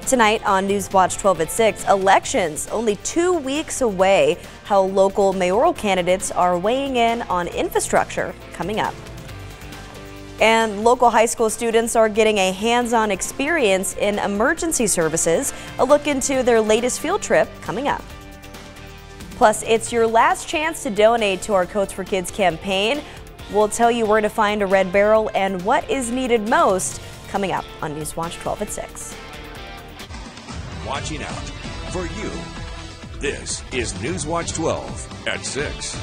Tonight on NewsWatch 12 at 6, elections only 2 weeks away. How local mayoral candidates are weighing in on infrastructure coming up. And local high school students are getting a hands-on experience in emergency services. A look into their latest field trip coming up. Plus, it's your last chance to donate to our Coats for Kids campaign. We'll tell you where to find a red barrel and what is needed most coming up on NewsWatch 12 at 6. Watching out for you. This is NewsWatch 12 at 6.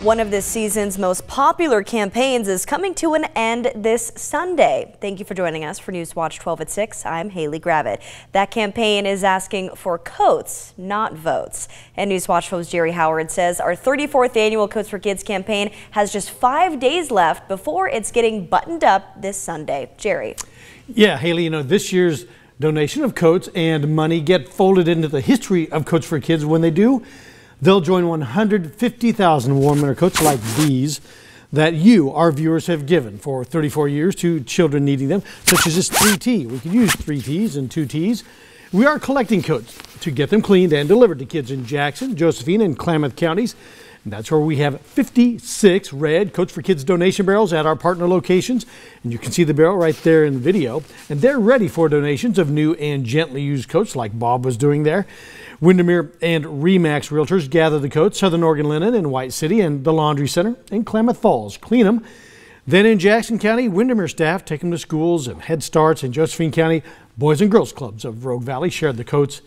One of this season's most popular campaigns is coming to an end this Sunday. Thank you for joining us for NewsWatch 12 at 6. I'm Haley Gravitt. That campaign is asking for coats, not votes. And NewsWatch 12's Jerry Howard says our 34th annual Coats for Kids campaign has just 5 days left before it's getting buttoned up this Sunday. Jerry. Yeah, Haley, this year's donation of coats and money get folded into the history of Coats for Kids. When they do, they'll join 150,000 warm winter coats like these that you, our viewers, have given for 34 years to children needing them, such as this 3T. We could use 3Ts and 2Ts. We are collecting coats to get them cleaned and delivered to kids in Jackson, Josephine, and Klamath counties. And that's where we have 56 red Coats for Kids donation barrels at our partner locations. And you can see the barrel right there in the video. And they're ready for donations of new and gently used coats like Bob was doing there. Windermere and Remax Realtors gather the coats, Southern Oregon Linen in White City and the Laundry Center in Klamath Falls clean them. Then in Jackson County, Windermere staff take them to schools and Head Starts. In Josephine County, Boys and Girls Clubs of Rogue Valley shared the coats.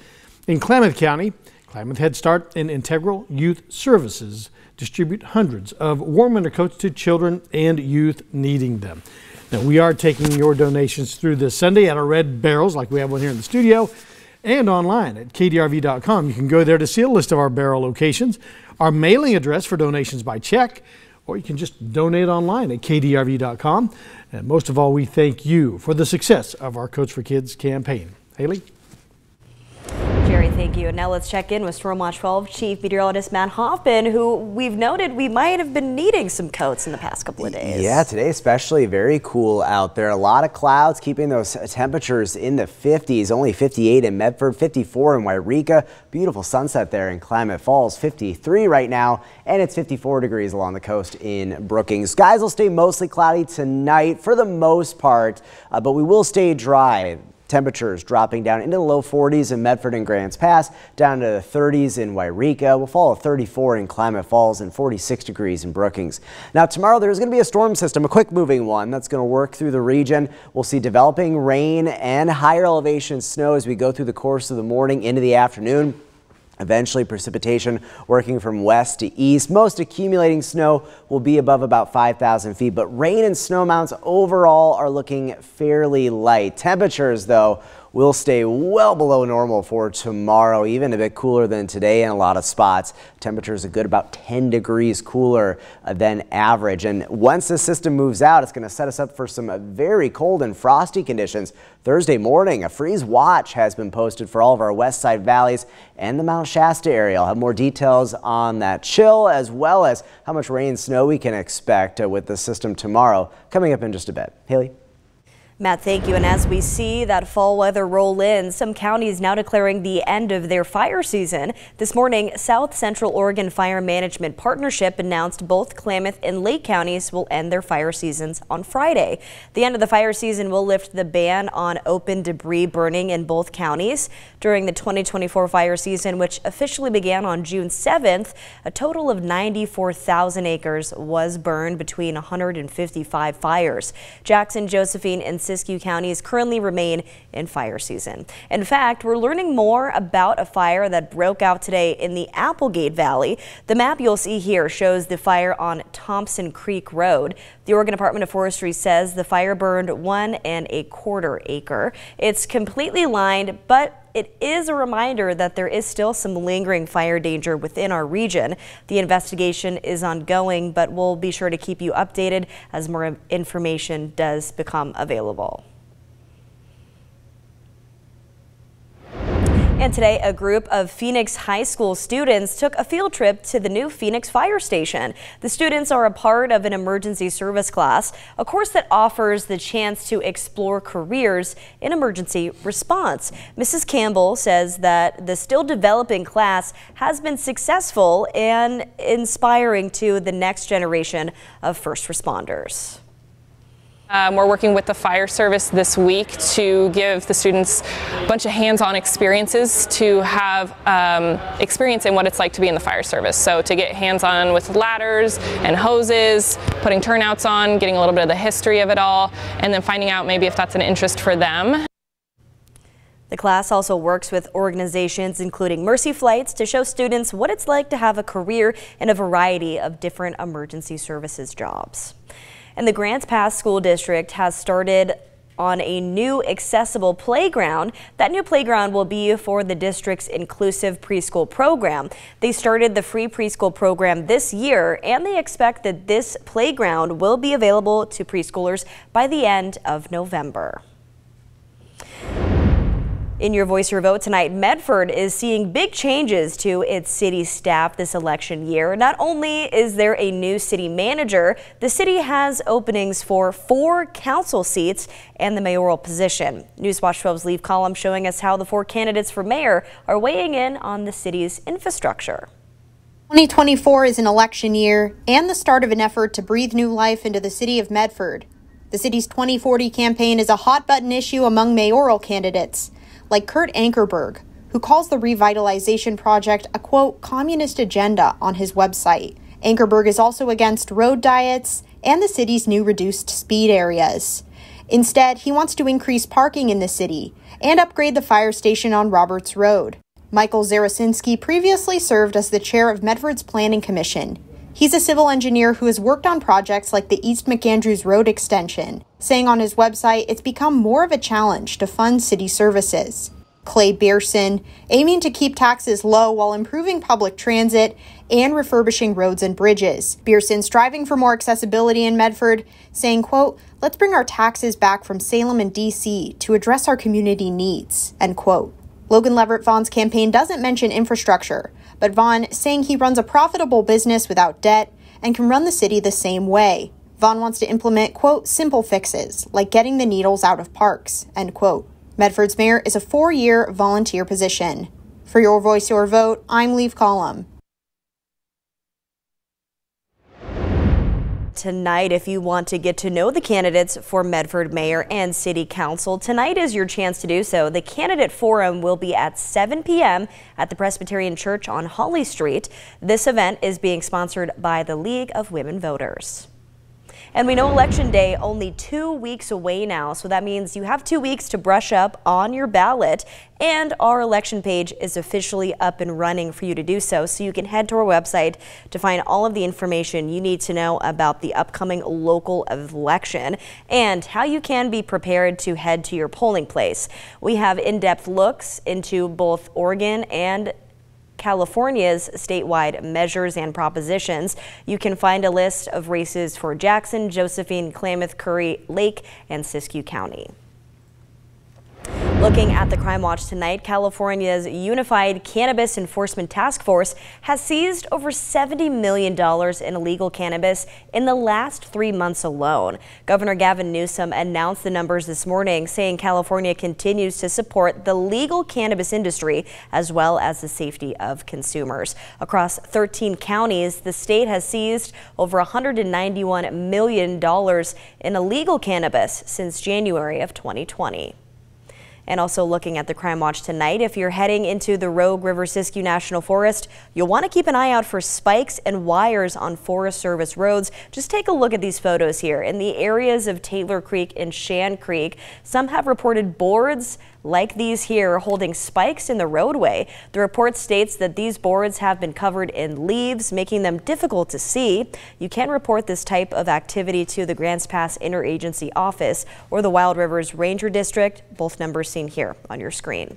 In Klamath County, Klamath Head Start and Integral Youth Services distribute hundreds of warm winter coats to children and youth needing them. Now, we are taking your donations through this Sunday at our red barrels like we have one here in the studio and online at kdrv.com. You can go there to see a list of our barrel locations, our mailing address for donations by check, or you can just donate online at kdrv.com. And most of all, we thank you for the success of our Coats for Kids campaign. Haley? Jerry, thank you. And now let's check in with Stormwatch 12 Chief Meteorologist Matt Hoffman, who we've noted we might have been needing some coats in the past couple of days. Yeah, today especially very cool out there. A lot of clouds keeping those temperatures in the 50s. Only 58 in Medford, 54 in Wairika. Beautiful sunset there in Klamath Falls, 53 right now. And it's 54 degrees along the coast in Brookings. Skies will stay mostly cloudy tonight for the most part, but we will stay dry. Temperatures dropping down into the low 40s in Medford and Grants Pass, down to the 30s in Wairika. We'll fall at 34 in Klamath Falls and 46 degrees in Brookings. Now tomorrow there's going to be a storm system, a quick moving one that's going to work through the region. We'll see developing rain and higher elevation snow as we go through the course of the morning into the afternoon. Eventually, precipitation working from west to east. Most accumulating snow will be above about 5,000 feet, but rain and snow amounts overall are looking fairly light. Temperatures, though, will stay well below normal for tomorrow, even a bit cooler than today in a lot of spots. Temperatures are good about 10 degrees cooler than average. And once the system moves out, it's going to set us up for some very cold and frosty conditions. Thursday morning, a freeze watch has been posted for all of our west side valleys and the Mount Shasta area. I'll have more details on that chill as well as how much rain and snow we can expect with the system tomorrow coming up in just a bit. Haley? Matt, thank you. And as we see that fall weather roll in, some counties now declaring the end of their fire season. This morning, South Central Oregon Fire Management Partnership announced both Klamath and Lake counties will end their fire seasons on Friday. The end of the fire season will lift the ban on open debris burning in both counties. During the 2024 fire season, which officially began on June 7th, a total of 94,000 acres was burned between 155 fires. Jackson, Josephine, and Siskiyou counties currently remain in fire season. In fact, we're learning more about a fire that broke out today in the Applegate Valley. The map you'll see here shows the fire on Thompson Creek Road. The Oregon Department of Forestry says the fire burned 1¼ acre. It's completely lined, but it is a reminder that there is still some lingering fire danger within our region. The investigation is ongoing, but we'll be sure to keep you updated as more information does become available. And today, a group of Phoenix High School students took a field trip to the new Phoenix Fire Station. The students are a part of an emergency service class, a course that offers the chance to explore careers in emergency response. Mrs. Campbell says that the still developing class has been successful and inspiring to the next generation of first responders. We're working with the fire service this week to give the students a bunch of hands-on experiences to have experience in what it's like to be in the fire service. So to get hands-on with ladders and hoses, putting turnouts on, getting a little bit of the history of it all, and then finding out maybe if that's an interest for them. The class also works with organizations including Mercy Flights to show students what it's like to have a career in a variety of different emergency services jobs. And the Grants Pass School District has started on a new accessible playground. That new playground will be for the district's inclusive preschool program. They started the free preschool program this year, and they expect that this playground will be available to preschoolers by the end of November. In your Voice Your Vote tonight, Medford is seeing big changes to its city staff this election year. Not only is there a new city manager, the city has openings for 4 council seats and the mayoral position. NewsWatch 12's lead column showing us how the 4 candidates for mayor are weighing in on the city's infrastructure. 2024 is an election year and the start of an effort to breathe new life into the city of Medford. The city's 2040 campaign is a hot-button issue among mayoral candidates, like Kurt Ankerberg, who calls the revitalization project a, quote, communist agenda on his website. Ankerberg is also against road diets and the city's new reduced speed areas. Instead, he wants to increase parking in the city and upgrade the fire station on Roberts Road. Michael Zarasinski previously served as the chair of Medford's Planning Commission. He's a civil engineer who has worked on projects like the East McAndrews Road extension, saying on his website it's become more of a challenge to fund city services. Clay Beerson, aiming to keep taxes low while improving public transit and refurbishing roads and bridges. Beerson striving for more accessibility in Medford, saying, quote, let's bring our taxes back from Salem and D.C. to address our community needs, end quote. Logan Leverett Vaughn's campaign doesn't mention infrastructure, but Vaughn saying he runs a profitable business without debt and can run the city the same way. Vaughn wants to implement, quote, simple fixes, like getting the needles out of parks, end quote. Medford's mayor is a 4-year volunteer position. For Your Voice, Your Vote, I'm Leaf Collum. Tonight, if you want to get to know the candidates for Medford Mayor and City Council, tonight is your chance to do so. The candidate forum will be at 7 p.m. at the Presbyterian Church on Holly Street. This event is being sponsored by the League of Women Voters. And we know Election Day only 2 weeks away now, so that means you have 2 weeks to brush up on your ballot. And our election page is officially up and running for you to do so. So you can head to our website to find all of the information you need to know about the upcoming local election and how you can be prepared to head to your polling place. We have in-depth looks into both Oregon and California's statewide measures and propositions. You can find a list of races for Jackson, Josephine, Klamath, Curry, Lake, and Siskiyou County. Looking at the Crime Watch tonight, California's Unified Cannabis Enforcement Task Force has seized over $70 million in illegal cannabis in the last 3 months alone. Governor Gavin Newsom announced the numbers this morning, saying California continues to support the legal cannabis industry as well as the safety of consumers. Across 13 counties, the state has seized over $191 million in illegal cannabis since January of 2020. And also looking at the Crime Watch tonight, if you're heading into the Rogue River Siskiyou National Forest, you'll want to keep an eye out for spikes and wires on Forest Service roads. Just take a look at these photos here. In the areas of Taylor Creek and Shan Creek, some have reported boards like these here holding spikes in the roadway. The report states that these boards have been covered in leaves, making them difficult to see. You can report this type of activity to the Grants Pass Interagency Office or the Wild Rivers Ranger District, both numbers seen here on your screen.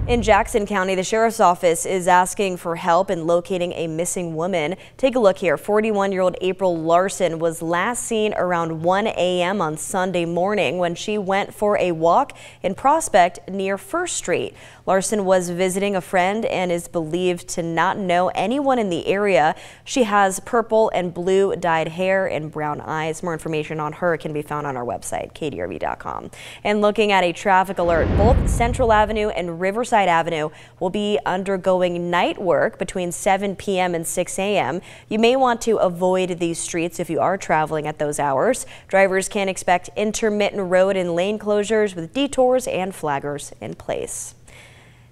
In Jackson County, the sheriff's office is asking for help in locating a missing woman. Take a look here. 41-year-old April Larson was last seen around 1 a.m. on Sunday morning when she went for a walk in Prospect near First Street. Larson was visiting a friend and is believed to not know anyone in the area. She has purple and blue dyed hair and brown eyes. More information on her can be found on our website, kdrv.com. And looking at a traffic alert, both Central Avenue and Riverside Avenue will be undergoing night work between 7 p.m. and 6 a.m. You may want to avoid these streets if you are traveling at those hours. Drivers can expect intermittent road and lane closures with detours and flaggers in place.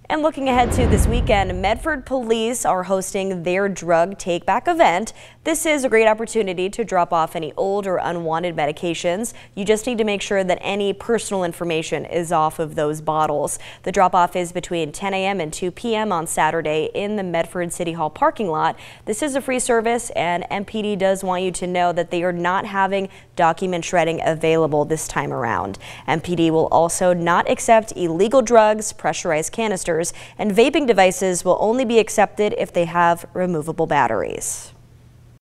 And looking ahead to this weekend, Medford police are hosting their drug take-back event. This is a great opportunity to drop off any old or unwanted medications. You just need to make sure that any personal information is off of those bottles. The drop-off is between 10 a.m. and 2 p.m. on Saturday in the Medford City Hall parking lot. This is a free service, and MPD does want you to know that they are not having document shredding available this time around. MPD will also not accept illegal drugs, pressurized canisters, and vaping devices will only be accepted if they have removable batteries.